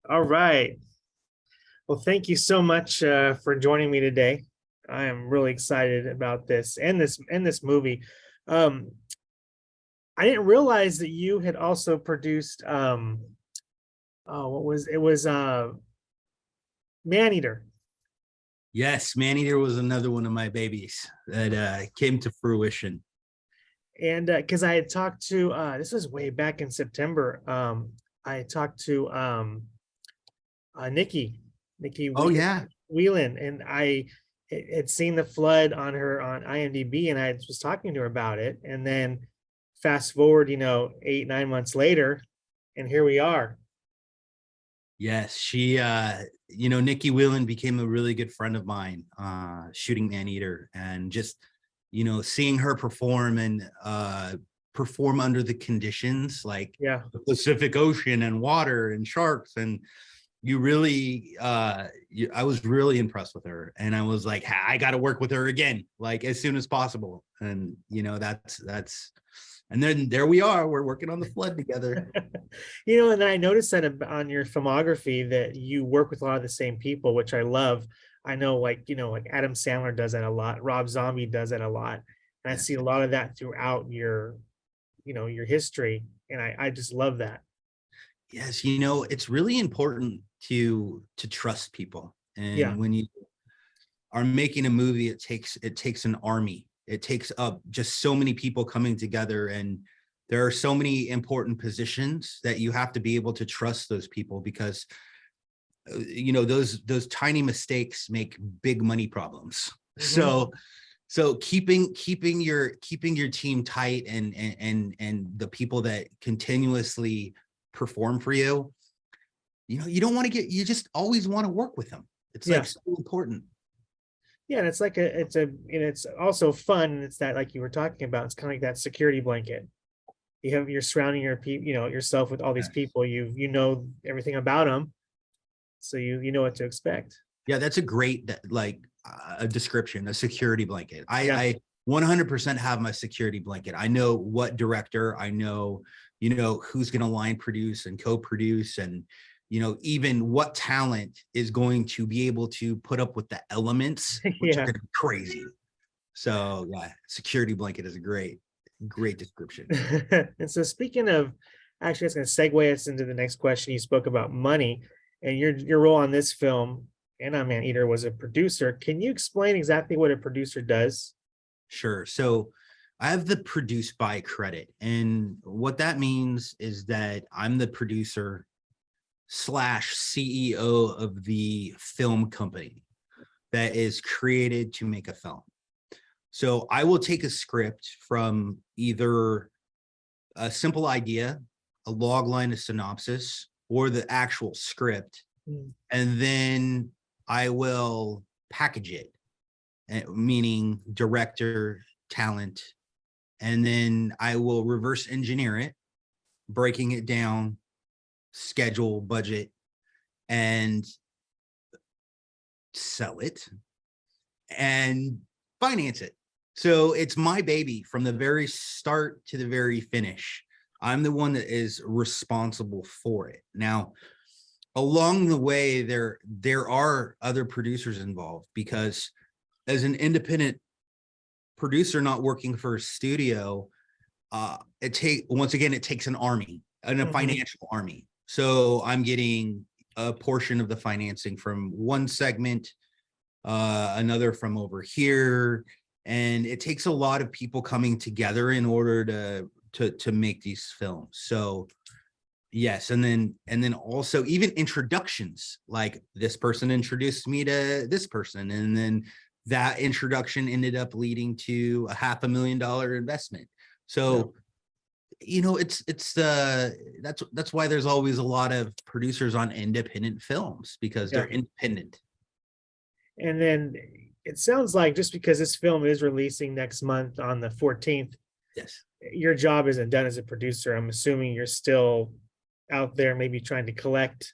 All right. Well, thank you so much for joining me today. I am really excited about this and this movie. Um, I didn't realize that you had also produced oh, what was it was Maneater. Yes, Maneater was another one of my babies that came to fruition. And because I had talked to this was way back in September. I talked to Nicky Oh yeah. Whelan, and I had seen the flood on her on IMDb, and I was talking to her about it. And then fast forward, 8, 9 months later, and here we are. Yes, she Nicky Whelan became a really good friend of mine shooting Maneater, and just seeing her perform and perform under the conditions like Yeah. the Pacific Ocean and water and sharks, and I was really impressed with her, and I was like, I got to work with her again, like as soon as possible. And that's and then there we are, we're working on the flood together. And I noticed that on your filmography that you work with a lot of the same people, which I love. I know, like Adam Sandler does that a lot, Rob Zombie does that a lot, and I see a lot of that throughout your history, and I just love that. Yes, it's really important to trust people. Yeah. And when you are making a movie, it takes an army. It takes up just so many people coming together, and there are so many important positions that you have to be able to trust those people, because those tiny mistakes make big money problems. Mhm. So keeping your team tight, and the people that continuously perform for you, you don't want to you just always want to work with them. It's Yeah. like so important. Yeah, and it's like it's also fun. And it's that, like you were talking about, it's kind of like that security blanket. You're surrounding yourself with all these people. You know everything about them, so you know what to expect. Yeah, that's a great a description, a security blanket. Yeah. I 100% have my security blanket. I know what director, I know, who's going to line produce and co-produce, and even what talent is going to be able to put up with the elements, which are Yeah. going to be crazy. So yeah, security blanket is a great description. And so, speaking of, actually, it's going to segue us into the next question. You spoke about money, and your role on this film and on Maneater was a producer. Can you explain exactly what a producer does? Sure. So I have the produce by credit, and what that means is that I'm the producer / CEO of the film company that is created to make a film. So I will take a script from either a simple idea, a log line, a synopsis, or the actual script, and then I will package it, meaning director, talent, and then I will reverse engineer it, breaking it down, schedule, budget, and sell it and finance it. So it's my baby from the very start to the very finish. I'm the one that is responsible for it. Now, along the way, there are other producers involved, because as an independent producer not working for a studio, it takes an army and a financial army. So I'm getting a portion of the financing from one segment, another from over here, and it takes a lot of people coming together in order to make these films. So yes, and then also even introductions, like this person introduced me to this person, and then that introduction ended up leading to a $500,000 investment. So that's why there's always a lot of producers on independent films, because they're independent. And then it sounds like, just because this film is releasing next month on the 14th, yes, your job isn't done as a producer. I'm assuming you're still out there maybe trying to collect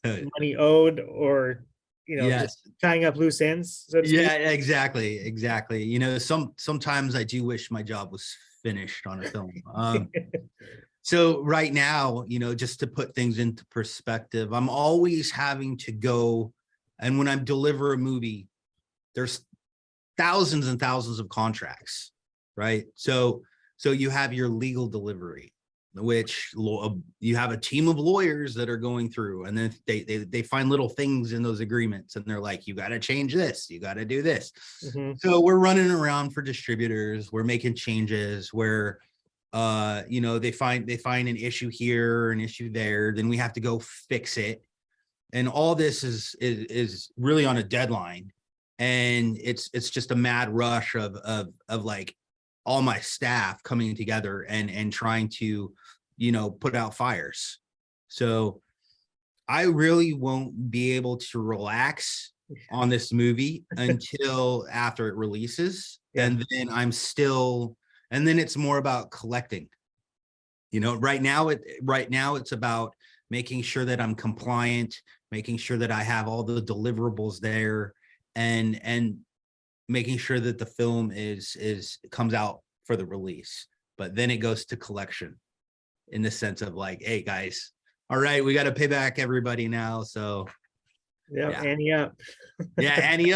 money owed, or just tying up loose ends, so to speak. Yeah, exactly. Sometimes I do wish my job was finished on a film. So right now, just to put things into perspective, I'm always having to go, and when I deliver a movie, there's thousands and thousands of contracts, right? So you have your legal delivery, which you have a team of lawyers that are going through, and then they find little things in those agreements, and they're like, you got to change this, you got to do this. Mhm. So we're running around for distributors, we're making changes where they find an issue here, an issue there, then we have to go fix it, and all this is really on a deadline, and it's just a mad rush of like all my staff coming together and trying to put out fires. So I really won't be able to relax on this movie until after it releases. Yeah. And then it's more about collecting. Right now it's about making sure that I'm compliant, making sure that I have all the deliverables there, and making sure that the film comes out for the release. But then it goes to collection in the sense of like, hey guys, all right, we got to pay back everybody now. So yeah, ante up. Yeah, ante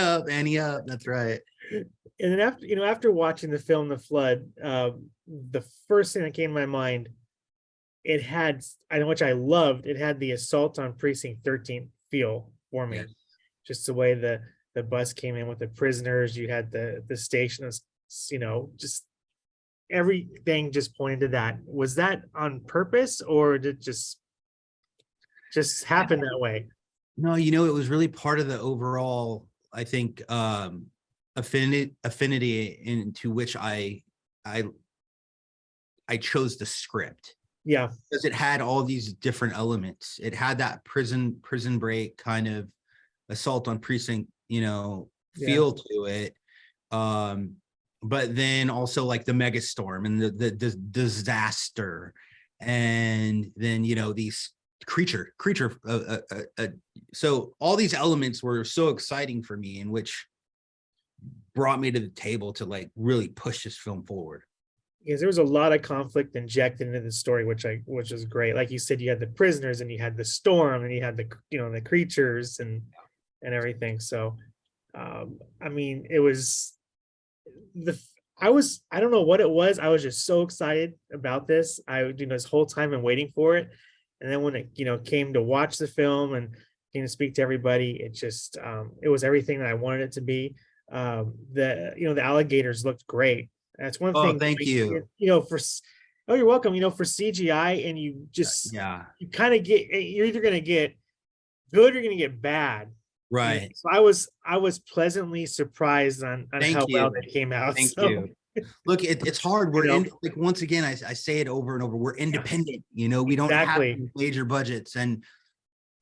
up. That's right. And then after watching the film The Flood, the first thing that came to my mind, it had, which I loved, it had the Assault on Precinct 13 feel for me. Yes. Just the way the bus came in with the prisoners, you had the station, just everything just pointed to that. Was that on purpose, or did it just happen that way? No, it was really part of the overall, I think, affinity into which I chose the script. Yeah, because it had all these different elements. It had that prison break kind of Assault on Precinct, feel to it. But then also like the megastorm and the disaster, and then these creature. So all these elements were so exciting for me, and which brought me to the table to like really push this film forward. because there was a lot of conflict injected into the story, which was great. Like you said, you had the prisoners and you had the storm and you had the creatures and everything. So I mean, it was I don't know what it was. I was just so excited about this. This whole time and waiting for it. And then when it came to watch the film and came to speak to everybody, it just it was everything that I wanted it to be. The alligators looked great. That's one thing. Thank you. Oh, you're welcome. For CGI, and you just you kind of you're either gonna get good or you're gonna get bad. Right. So I was pleasantly surprised on how well they came out. Thank you. Look, it's hard. We're like, once again, I say it over and over. We're independent. We don't have major budgets, and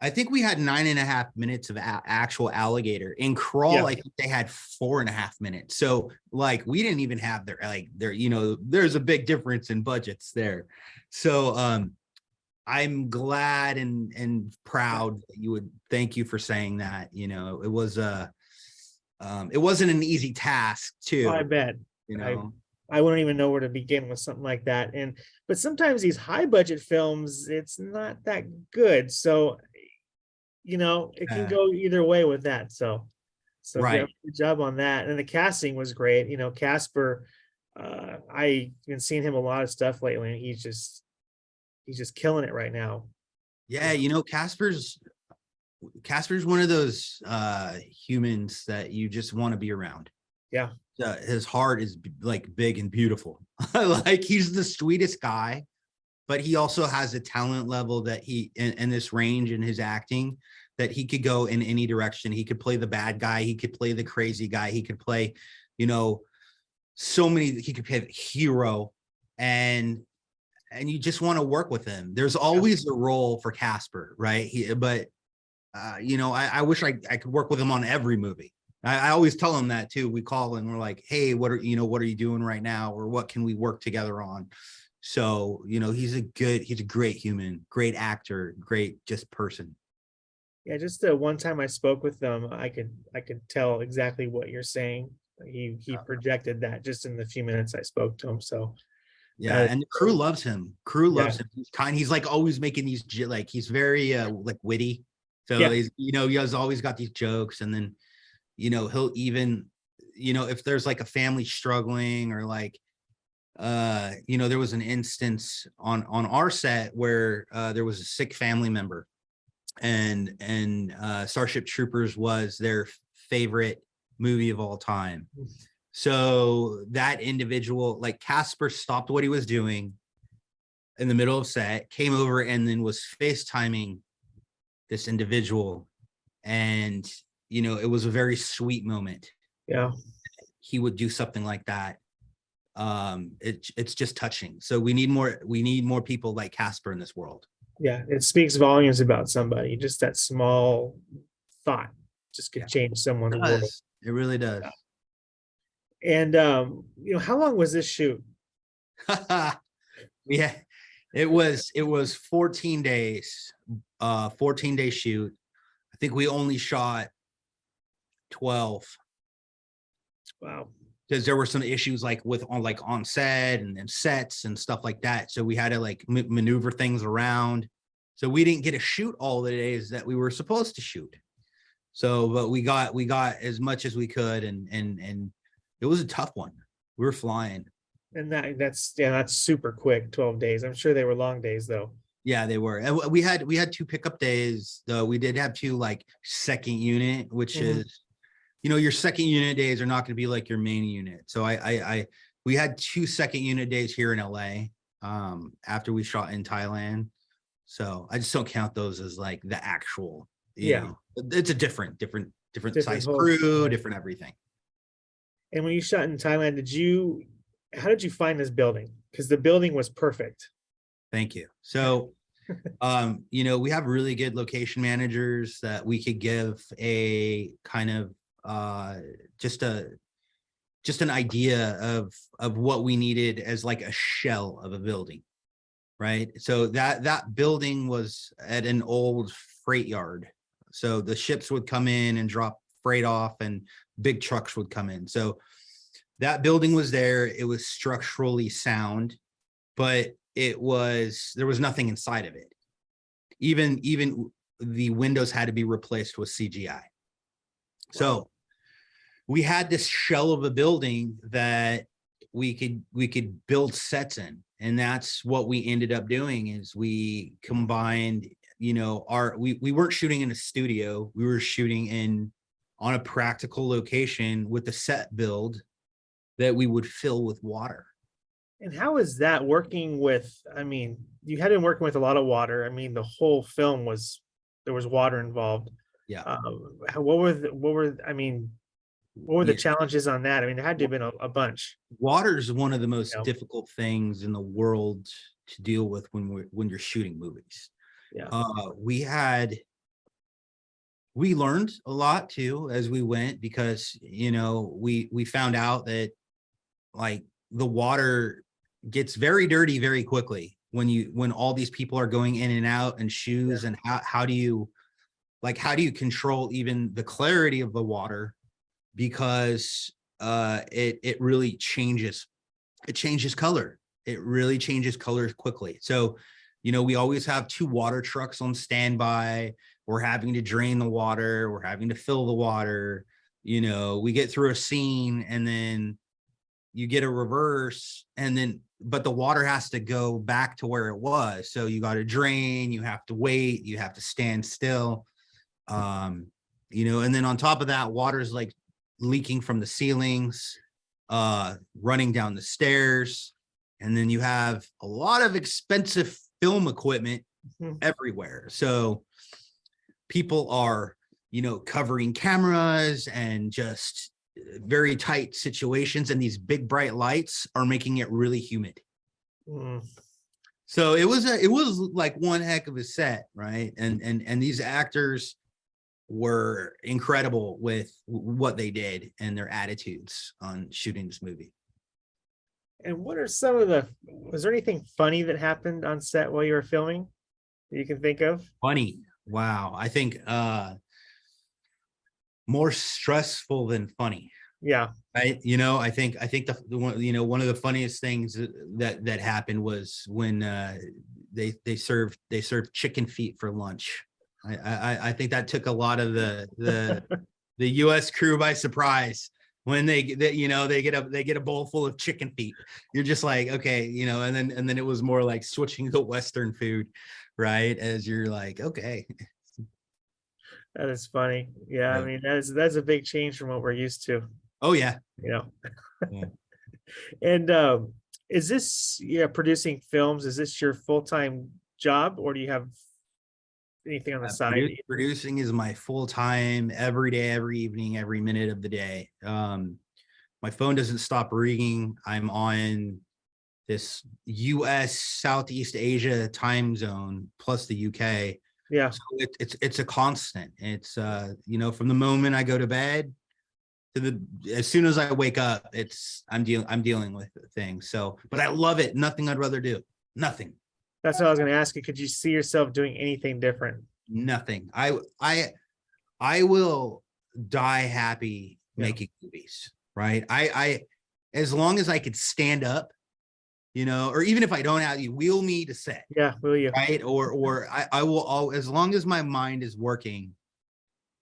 I think we had 9.5 minutes of actual alligator. In Crawl, I think they had 4.5 minutes. So like we didn't even have there's a big difference in budgets there. So I'm glad and proud that you would, thank you for saying that. It was it wasn't an easy task too. I bet. I wouldn't even know where to begin with something like that. But sometimes these high budget films, it's not that good. So it can go either way with that. So right. Good job on that. And the casting was great. Casper, I've been seeing him a lot of stuff lately, and he's just killing it right now. Yeah, Casper's one of those humans that you just want to be around. Yeah. His heart is like big and beautiful. Like he's the sweetest guy, but he also has a talent level that he in this range in his acting that he could go in any direction. He could play the bad guy, he could play the crazy guy, he could play, so many, he could play the hero, and you just want to work with him. There's always a role for Casper, right? I wish I could work with him on every movie. I always tell him that too. We call and we're like, hey, what are you doing right now? Or what can we work together on? So, he's a great human, great actor, great just person. Yeah, just the one time I spoke with them, I could tell exactly what you're saying. He projected that just in the few minutes I spoke to him. So Yeah, and the crew So, loves him. Crew yeah, loves him. He's kind. He's like always making these like he's very like witty. So yeah, he's he has always got these jokes, and then he'll even if there's like a family struggling or like there was an instance on our set where there was a sick family member, and Starship Troopers was their favorite movie of all time. So that individual, like Casper, stopped what he was doing in the middle of set, came over, and then was FaceTiming this individual. And, it was a very sweet moment. yeah, He would do something like that. It's just touching. So we need more people like Casper in this world. yeah. It speaks volumes about somebody. Just that small thought just could change someone's It world. does. It really does. And how long was this shoot? Yeah, it was 14 days, 14-day shoot. I think we only shot 12 Wow. because there were some issues like on set and sets and stuff like that. So we had to like maneuver things around. So we didn't get to shoot all the days that we were supposed to shoot. So, but we got as much as we could, and it was a tough one. We were flying. And that's super quick, 12 days. I'm sure they were long days though. Yeah, they were. And we had 2 pickup days, though. We did have 2 like second unit, which is, your second unit days are not going to be like your main unit. So we had 2 second unit days here in LA after we shot in Thailand. So I just don't count those as like the actual, it's a different size crew, different everything. And when you shot in Thailand, how did you find this building? Because the building was perfect. Thank you. So, we have really good location managers that we could give a kind of just an idea of what we needed as like a shell of a building, right? So that building was at an old freight yard. So the ships would come in and drop freight off, and big trucks would come in. So that building was there. It was structurally sound, but there was nothing inside of it. Even the windows had to be replaced with CGI. So we had this shell of a building that we could build sets in, and that's what we ended up doing. Is we combined, we weren't shooting in a studio. We were shooting on a practical location with a set build that we would fill with water. And how is that working with, you had been working with a lot of water. The whole film there was water involved. Yeah. What were the challenges on that? There had to have been a bunch. Water is one of the most difficult things in the world to deal with when you're shooting movies. Yeah. We learned a lot too as we went, because we found out that like the water gets very dirty very quickly when all these people are going in and out and shoes. And how do you control even the clarity of the water, because it really changes color. It really changes color quickly. So we always have 2 water trucks on standby. We're having to drain the water, we're having to fill the water. We get through a scene, and then you get a reverse, but the water has to go back to where it was. So you got to drain, you have to wait, you have to stand still. And then on top of that, water's like leaking from the ceilings, running down the stairs. And then you have a lot of expensive film equipment everywhere. So people are, covering cameras and just very tight situations, and these big bright lights are making it really humid. So it was like one heck of a set, right? And these actors were incredible with what they did and their attitudes on shooting this movie. And what are was there anything funny that happened on set while you were filming that you can think of? Funny? Wow. I think more stressful than funny. Yeah. Right. I think the one, one of the funniest things that happened was when they served chicken feet for lunch. I think that took a lot of the U.S. crew by surprise when they get a bowl full of chicken feet. You're just like, okay, and then it was more like switching to Western food, right? As you're like, okay, That is funny. Yeah, I right. mean that's a big change from what we're used to, Oh yeah, you know. yeah. And is this, yeah, producing films, is this your full-time job, or do you have anything on the side? Producing is my full time, every day, every evening, every minute of the day. My phone doesn't stop ringing. I'm on this US Southeast Asia time zone plus the UK. Yeah, So it's a constant. It's from the moment I go to bed to as soon as I wake up, I'm dealing with things. So, but I love it. Nothing I'd rather do. Nothing. that's what I was going to ask you. Could you see yourself doing anything different? Nothing. I will die happy Yeah. making movies, right? I as long as I could stand up, or even if I don't have you wheel me to set, Yeah, will you? right? Or I will all, as long as my mind is working,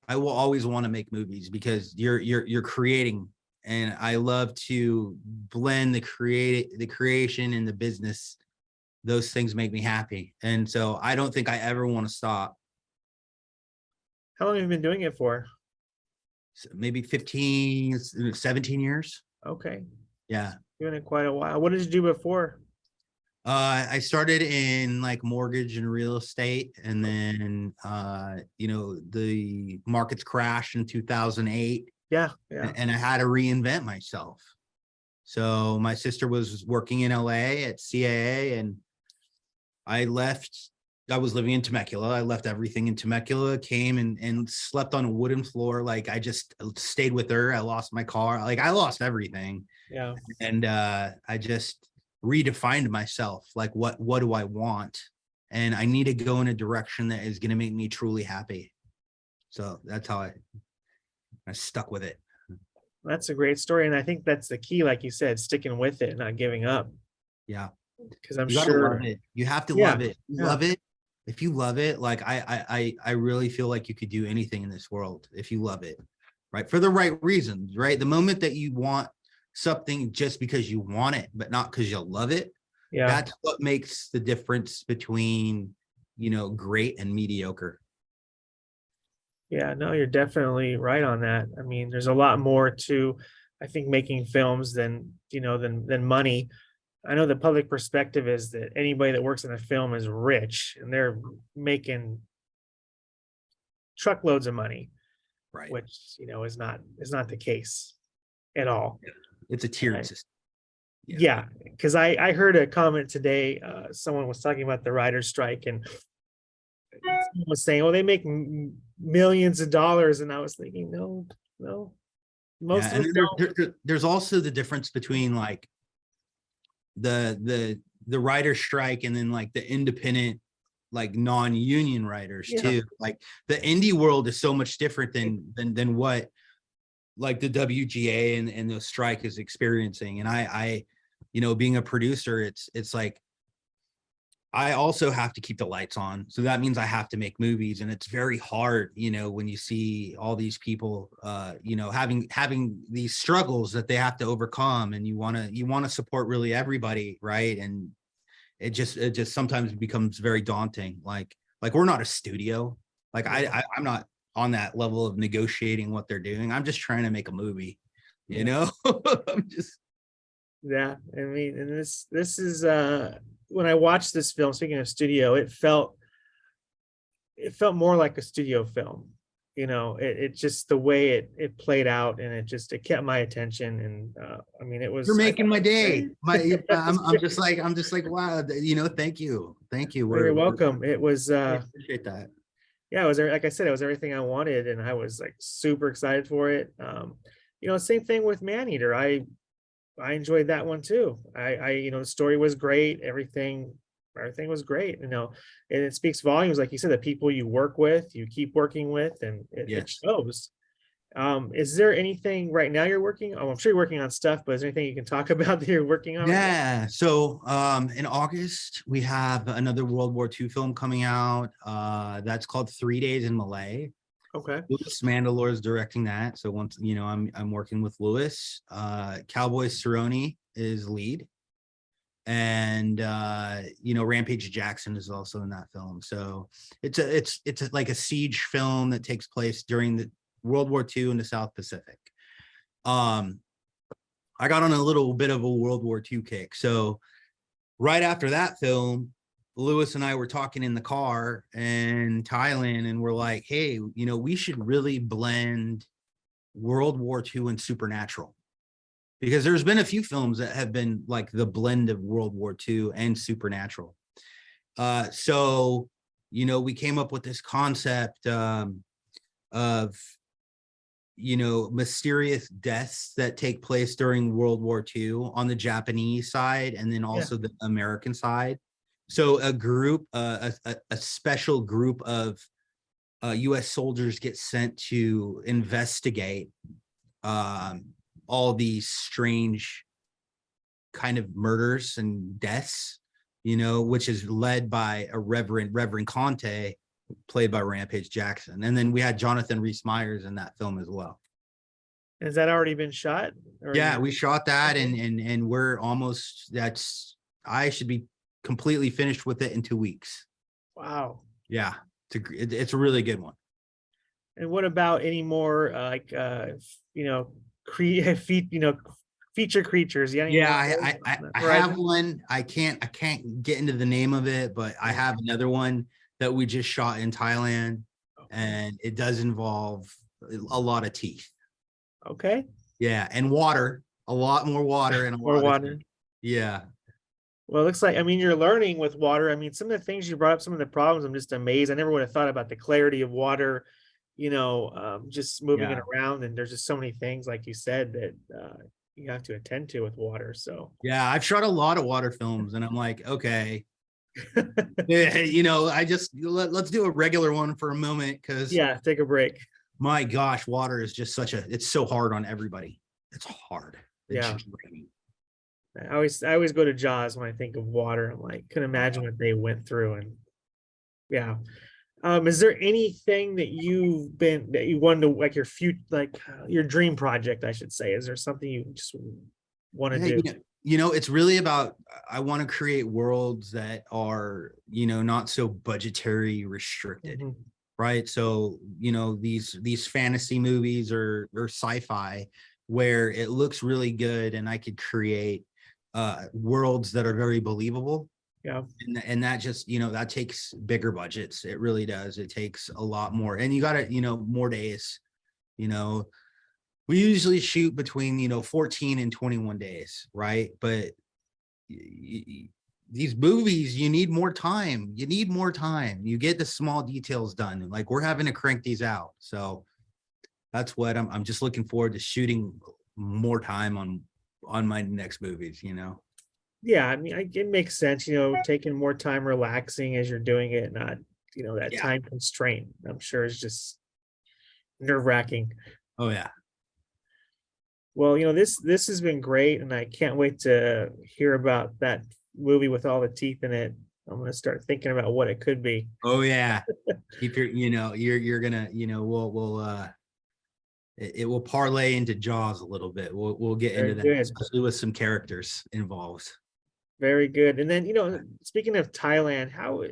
I will always want to make movies because you're creating, and I love to blend the creation and the business. Those things make me happy, and so I don't think I ever want to stop. How long have you been doing it for? Maybe 15, 17 years. Okay, Yeah. doing it quite a while. What did you do before? I started in like mortgage and real estate, and then the markets crashed in 2008, Yeah, yeah, and I had to reinvent myself. So my sister was working in LA at CAA, and I left. I was living in Temecula. I left everything in Temecula, came and slept on a wooden floor. Like I just stayed with her. I lost my car. Like I lost everything. yeah. And I just redefined myself. Like what do I want? And I need to go in a direction that is going to make me truly happy. So that's how I stuck with it. That's a great story, and I think that's the key, like you said, sticking with it, not giving up. Yeah. Because I'm You gotta love sure, it. You have to yeah, love it. You yeah, love it. If you love it, like I really feel like you could do anything in this world if you love it, right? For the right reasons, right? The moment that you want something just because you want it, but not because you love it, yeah, that's what makes the difference between, great and mediocre. yeah. No, you're definitely right on that. I mean, there's a lot more to, I think, making films than, than money. I know the public perspective is that anybody that works in a film is rich and they're making truckloads of money, Right. which, is not the case at all. It's a tiered system. Yeah, because I heard a comment today. Someone was talking about the writer's strike, and someone was saying, "Oh, they make millions of dollars," and I was thinking, no, no, most Yeah. of And us then don't. there's also the difference between like the writer strike and then like the independent, like non-union writers Yeah, too. Like the indie world is so much different than what like the WGA and the strike is experiencing. And I being a producer, it's like I also have to keep the lights on. So that means I have to make movies. And it's very hard, when you see all these people having these struggles that they have to overcome, and you want to support really everybody, right? And it just sometimes becomes very daunting. Like we're not a studio. Like I'm not on that level of negotiating what they're doing. I'm just trying to make a movie, yeah, I'm just yeah. I mean, and this is when I watched this film. Speaking of studio, it felt more like a studio film. It just the way it played out, and it kept my attention. And I mean, it you're was. making my day. I'm just like, wow, thank you. You're welcome. It was I appreciate that. yeah, it was like I said, it was everything I wanted, and I was like super excited for it. Same thing with Maneater. I enjoyed that one too. The story was great. Everything was great. And it speaks volumes, like you said, the people you work with, you keep working with, and it Yes. shows. Is there anything right now you're working? Oh, I'm sure you're working on stuff, but is there anything you can talk about that you're working on right now? Yeah. So in August, we have another World War II film coming out. That's called 3 Days in Malay. Okay. Louis Mandylor is directing that. So once I'm working with Louis. Cowboy Cerrone is lead. And Rampage Jackson is also in that film. So it's like a siege film that takes place during the World War II in the South Pacific. I got on a little bit of a World War II kick. So right after that film, Louis and I were talking in the car in Thailand, and we're like, hey, we should really blend World War II and supernatural, because there's been a few films that have been like the blend of World War II and supernatural. So we came up with this concept of mysterious deaths that take place during World War II on the Japanese side, and then also the American side. So a special group of US soldiers get sent to investigate all these strange kind of murders and deaths, which is led by a Reverend Conte, played by Rampage Jackson. And then we had Jonathan Rhys-Meyers in that film as well. Has that already been shot? Yeah, we shot that, and we're almost, I should be completely finished with it in 2 weeks. Wow. Yeah, it's a really good one. And what about any more feature creatures? Yeah, I have one. I can't get into the name of it, but I have another one that we just shot in Thailand, and it does involve a lot of teeth. Okay. Yeah, and water, a lot more water, and more water. Yeah. Well, it looks like, you're learning with water. Some of the things you brought up, some of the problems, I'm just amazed. I never would have thought about the clarity of water, just moving it around. And there's just so many things, like you said, that you have to attend to with water. So yeah, I've shot a lot of water films, and I'm like, okay, let's do a regular one for a moment, because take a break. My gosh, water is just it's so hard on everybody. It's hard. I always go to Jaws when I think of water. I'm like, can imagine what they went through. And is there anything that you wanted to, like, your future, like your dream project, I should say? Is there something you just want to do? It's really about, I want to create worlds that are, not so budgetary restricted. Mm-hmm. Right. So, these fantasy movies or sci-fi where it looks really good, and I could create worlds that are very believable. Yeah. And that just, that takes bigger budgets. It really does. It takes a lot more. And you got to, more days. We usually shoot between, 14 and 21 days. Right. But these movies, you need more time. You get the small details done. Like, we're having to crank these out. So that's what I'm just looking forward to, shooting more time on my next movies, Yeah, it makes sense, taking more time relaxing as you're doing it, not, that time constraint, I'm sure, is just nerve-wracking. Oh yeah. Well, this has been great, and I can't wait to hear about that movie with all the teeth in it. I'm going to start thinking about what it could be. Oh yeah. Keep your, you're gonna, it will parlay into Jaws a little bit. We'll get into that, especially with some characters involved. Very good. And then, speaking of Thailand, how,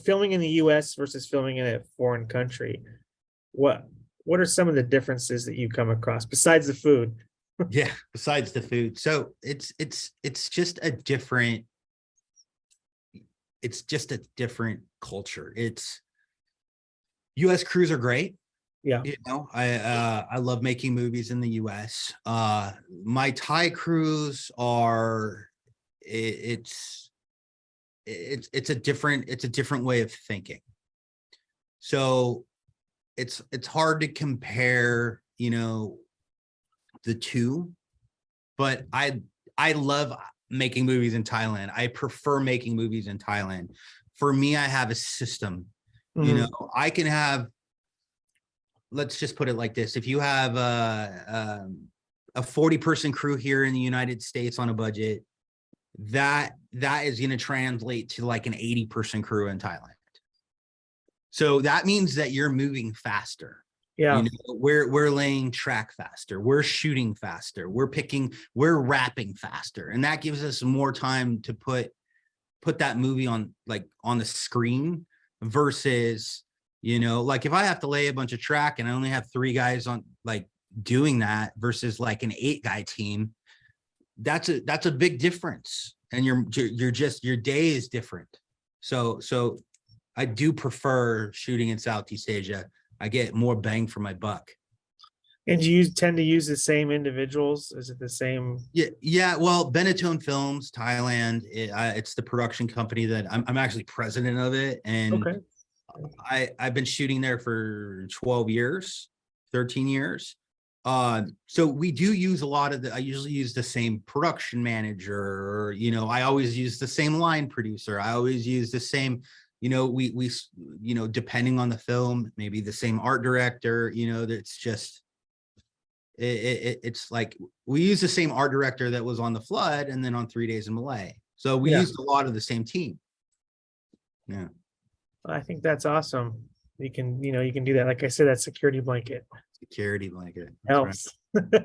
filming in the US versus filming in a foreign country, what are some of the differences that you come across besides the food? Yeah, besides the food. So it's just a different culture. US crews are great. Yeah. I love making movies in the US. My Thai crews are, it's a different way of thinking. So it's hard to compare, the two, but I love making movies in Thailand. I prefer making movies in Thailand. For me, I have a system. Mm-hmm. I can have let's just put it like this. If you have a 40-person crew here in the United States on a budget, that is going to translate to like an 80-person crew in Thailand. So that means that you're moving faster. Yeah. You know, we're laying track faster, we're shooting faster, we're wrapping faster, and that gives us more time to put that movie on the screen versus, you know, like if I have to lay a bunch of track and I only have 3 guys on like doing that versus like an 8-guy team, that's a big difference. And your day is different. So I do prefer shooting in Southeast Asia. I get more bang for my buck. And do you tend to use the same individuals? Is it the same? Yeah. Well, Benetton Films, Thailand. It's the production company that I'm actually president of it, and okay. I've been shooting there for 12 years, 13 years. So we do use a lot of I usually use the same production manager, or, you know, I always use the same line producer. I always use the same, you know, we you know, depending on the film, maybe the same art director. You know, that's just it's like we use the same art director that was on The Flood and then on 3 Days in Malay. So we used a lot of the same team. Yeah, I think that's awesome. You can do that. Like I said, that security blanket. Security blanket helps. Right.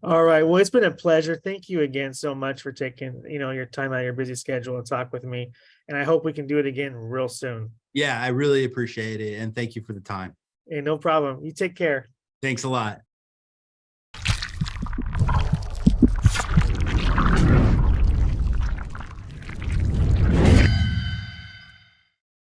All right. Well, it's been a pleasure. Thank you again so much for taking, you know, your time out of your busy schedule to talk with me. And I hope we can do it again real soon. Yeah, I really appreciate it. And thank you for the time. Hey, no problem. You take care. Thanks a lot.